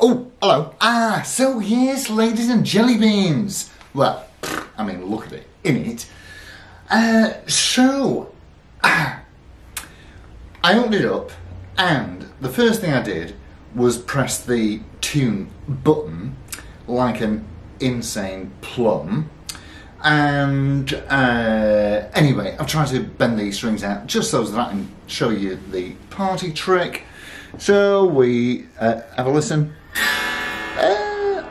Oh, hello. So yes, ladies and jelly beans. Well, I mean, look at it, innit? I opened it up, and the first thing I did was press the tune button like an insane plum. And anyway, I've tried to bend these strings out just so that I can show you the party trick. So we have a listen.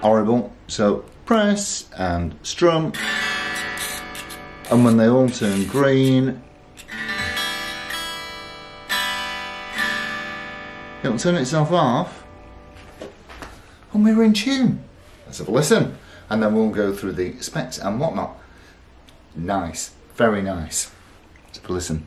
Horrible. So press and strum, and when they all turn green, it'll turn itself off, and we're in tune. Let's have a listen, and then we'll go through the specs and whatnot. Nice, very nice. Let's have a listen.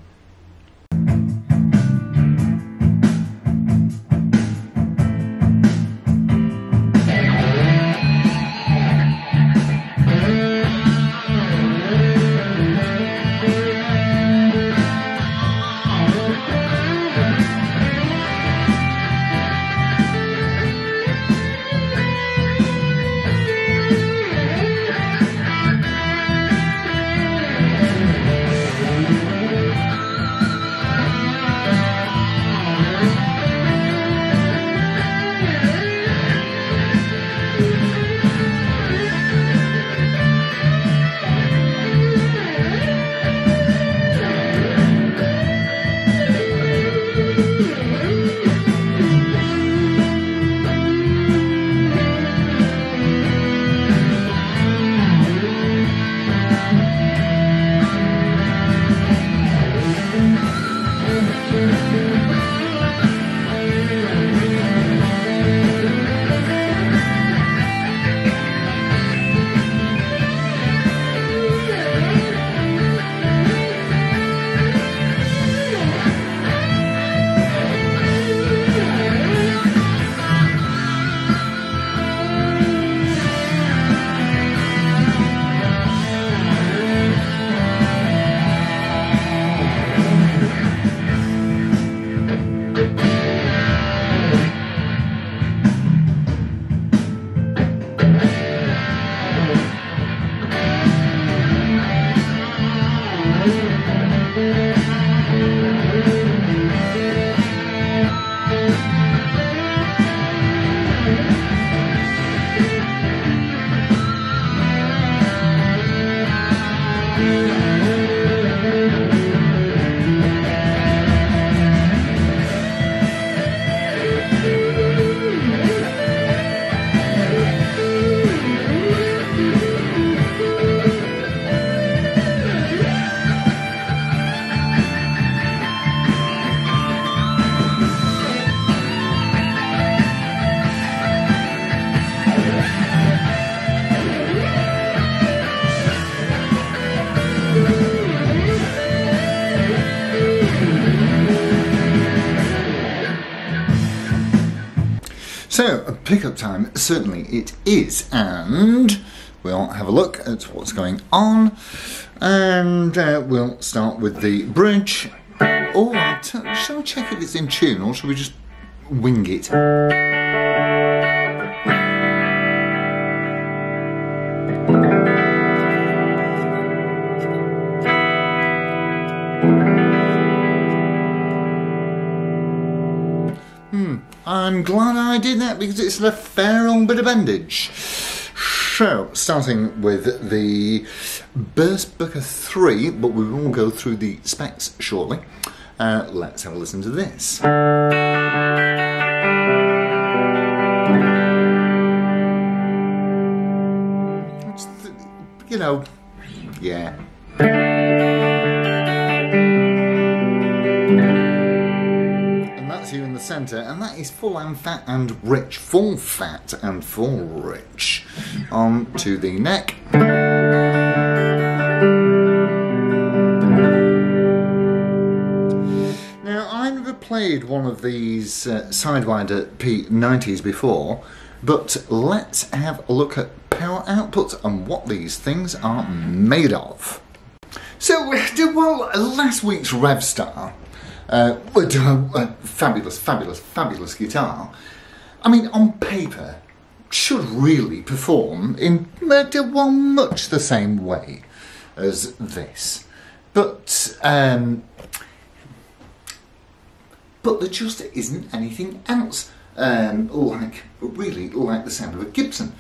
So, pickup time, certainly it is, and we'll have a look at what's going on, and we'll start with the bridge. Oh, shall we check if it's in tune, or shall we just wing it? I'm glad I did that because it's a fair old bit of bendage. So, starting with the Burst Booker 3, but we will go through the specs shortly. Let's have a listen to this. You know, yeah. Here in the centre, and that is full and fat and rich, full fat and full rich. On to the neck. Now, I've never played one of these Sidewinder P90s before, but let's have a look at power output and what these things are made of. So, well, last week's Revstar, fabulous guitar. I mean, on paper, should really perform in well, much the same way as this, but there just isn't anything else really like the sound of a Gibson,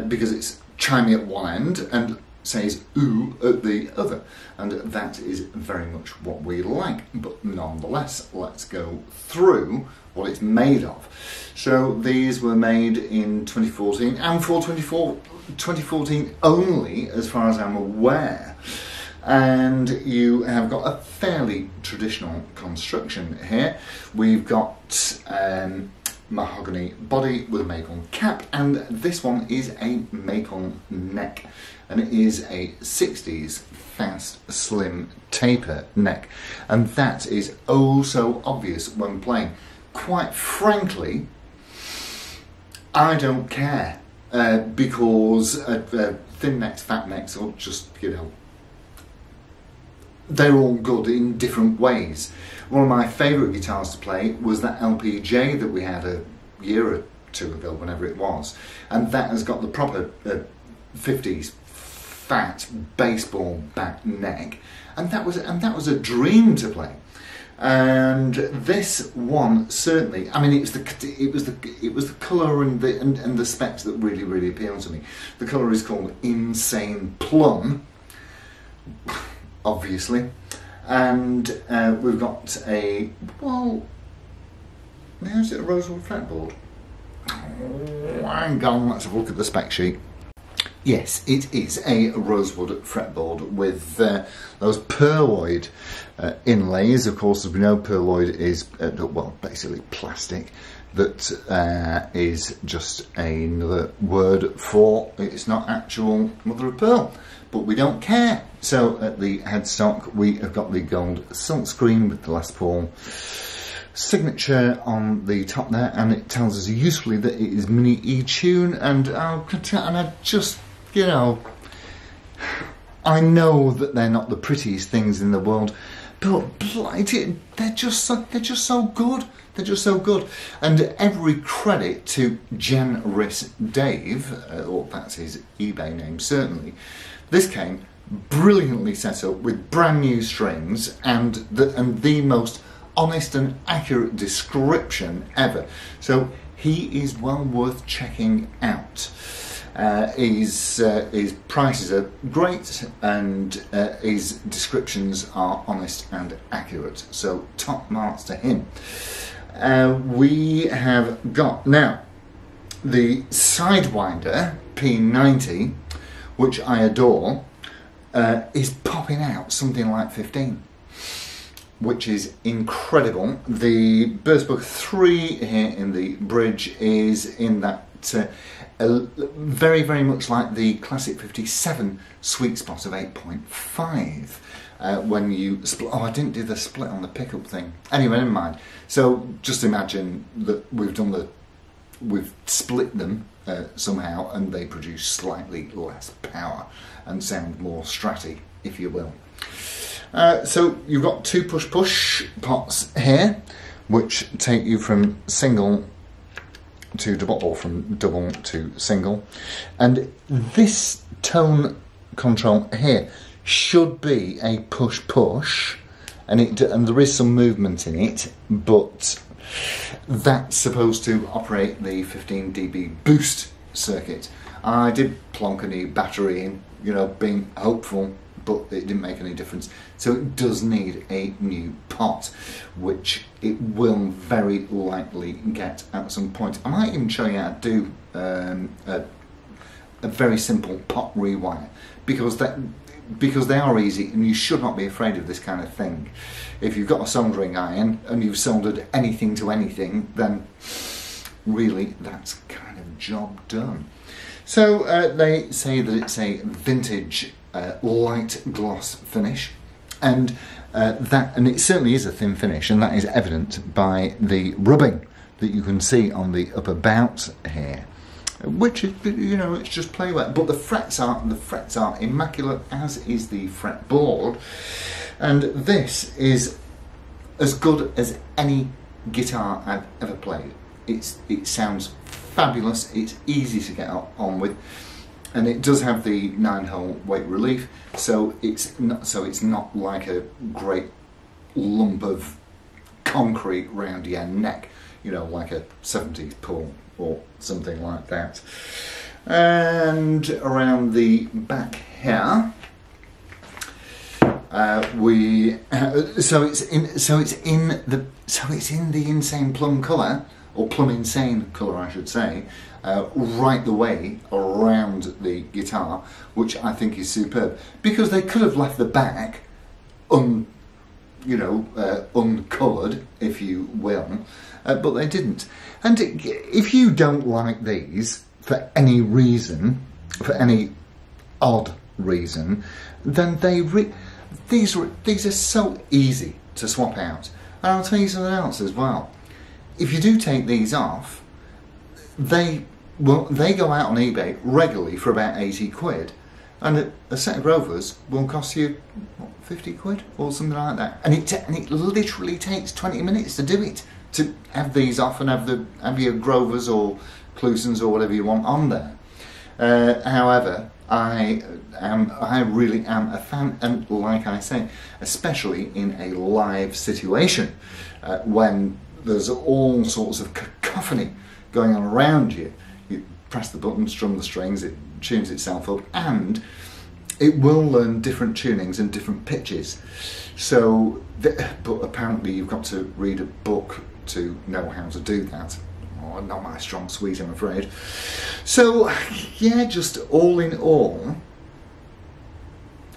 because it's chimey at one end and says ooh at the other, and that is very much what we like. But nonetheless, let's go through what it's made of. So these were made in 2014, and for 2014 only, as far as I'm aware. And you have got a fairly traditional construction here. We've got mahogany body with a maple cap, and this one is a maple neck, and it is a 60s fast slim taper neck, and that is oh so obvious when playing. Quite frankly, I don't care, because thin necks, fat necks, or just, you know, they're all good in different ways. One of my favourite guitars to play was that LPJ that we had a year or two ago, whenever it was, and that has got the proper 50s fat baseball back neck, and that was a dream to play. And this one certainly, I mean, it was the colour and the specs that really appealed to me. The colour is called Insane Plum, obviously, and we've got a, well, now is it a rosewood fretboard? Oh, hang on, let's have a look at the spec sheet. Yes, it is a rosewood fretboard with those pearloid inlays. Of course, as we know, pearloid is, well, basically plastic that is just another word for it's not actual mother of pearl, but we don't care. So at the headstock, we have got the gold silkscreen with the Les Paul signature on the top there, and it tells us usefully that it is mini E-tune, and I just, you know, I know that they're not the prettiest things in the world, but blighted, they're just so good. They're just so good. And every credit to Generous Dave, or that's his eBay name certainly. This came brilliantly set up with brand new strings and the most honest and accurate description ever. So he is well worth checking out. His prices are great, and his descriptions are honest and accurate, so top marks to him. We have got now the Sidewinder P90, which I adore, is popping out something like 15, which is incredible. The Burstbook 3 here in the bridge is in that very much like the Classic 57 sweet spot of 8.5. When you split, oh, I didn't do the split on the pickup thing. Anyway, never mind. So just imagine that we've split them somehow, and they produce slightly less power and sound more stratty, if you will. So you've got two push pots here, which take you from single to double, or from double to single, and this tone control here should be a push, and there is some movement in it, but that's supposed to operate the 15 dB boost circuit. I did plonk a new battery in, you know, being hopeful, but it didn't make any difference. So it does need a new pot, which it will very likely get at some point. I might even show you how to do a very simple pot rewire, because they are easy, and you should not be afraid of this kind of thing. If you've got a soldering iron and you've soldered anything to anything, then really that's kind of job done. So they say that it's a vintage light gloss finish, and it certainly is a thin finish, and that is evident by the rubbing that you can see on the upper bout here, which is, you know, it's just play wet. But the frets are immaculate, as is the fretboard, and this is as good as any guitar I've ever played. It sounds fabulous, it's easy to get on with, and it does have the 9-hole weight relief, so it's not like a great lump of concrete round your neck, you know, like a 70s Paul or something like that. And around the back here, so it's in the Insane Plum colour, or Plum Insane colour I should say, right the way around the guitar, which I think is superb, because they could have left the back uncoloured, if you will, but they didn't. And if you don't like these for any reason, for any odd reason, then these are so easy to swap out. And I'll tell you something else as well. If you do take these off, they go out on eBay regularly for about 80 quid, and a set of Grovers will cost you, what, 50 quid or something like that. And it literally takes 20 minutes to do it, to have these off and have your Grovers or Clusons or whatever you want on there. However, I really am a fan, and like I say, especially in a live situation, when there's all sorts of cacophony going on around you. You press the button, strum the strings, it tunes itself up, and it will learn different tunings and different pitches. So, but apparently you've got to read a book to know how to do that. Oh, not my strong suite, I'm afraid. So, yeah, just all in all,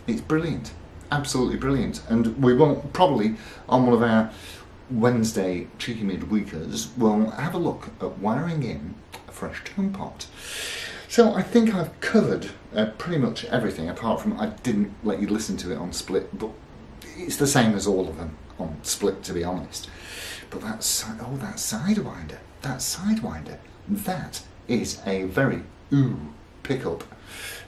it's brilliant. Absolutely brilliant. And we will probably, on one of our Wednesday cheeky midweekers, we'll have a look at wiring in a fresh tone pot. So I think I've covered pretty much everything, apart from I didn't let you listen to it on split, but it's the same as all of them on split, to be honest. But that Sidewinder, that is a very ooh pickup,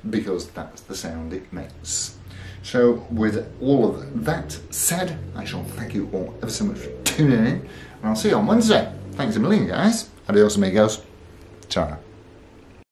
because that's the sound it makes. So with all of that said, I shall thank you all ever so much for tuning in, and I'll see you on Wednesday. Thanks a million, guys. Adios amigos. Ciao.